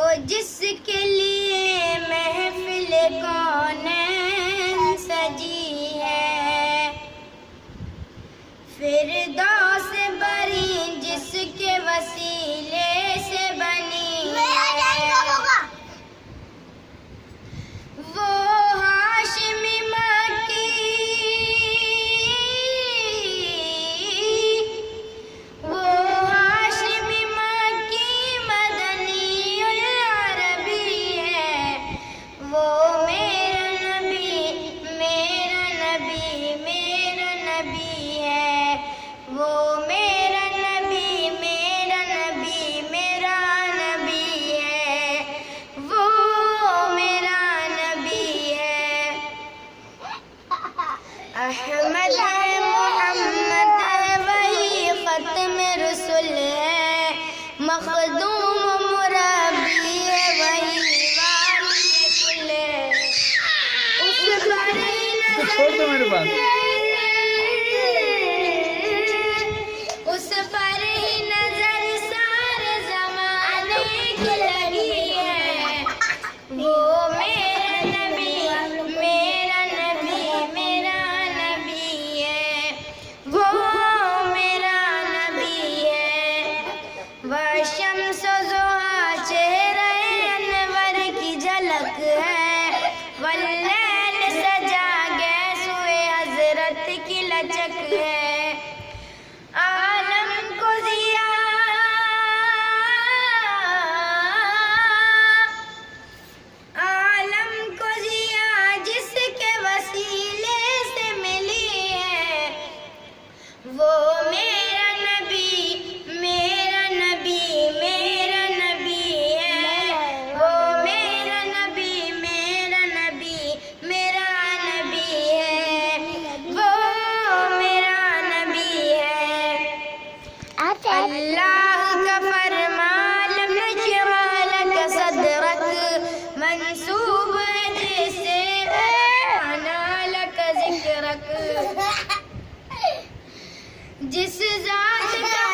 जिसके लिए महफिल कौनैन सजी है, फिरदौस बरी जिसके वसीले से बनी है, वो हाशिमी मक्की, वो हाशिमी मक्की मदनी अरबी है, वो मेरा नबी मेरा नबी मेरा नबी है, वो मेरा नबी मेरा नबी मेरा नबी है, वो मेरा नबी है। अहमद है, मोहम्मद है, वही खत्म रसूल है, मखदूम मुरब्बी है, वही वाली कुल है। उस पर ही नजर, उस पर ही नजर सारे जमाने की लगी है, वो मेरा नबी मेरा नबी मेरा नबी है, वो मेरा नबी है। वह शम्स ज़ोहा चेहरे अनवर की झलक है, वल्लैल सजा गैसुए हजरत की लचक है। आलम को जिया, आलम को जिया जिसके वसीले से मिली है, वो मेरा नबी मेरा नबी मेरा नबी है, वो मेरा नबी मेरा नबी मेरा नबी है, वो मेरा नबी है। अल्लाह का फरमान नजवालक सदरक मंसूब है जिसे अनालक जिक्रक, जिस जात का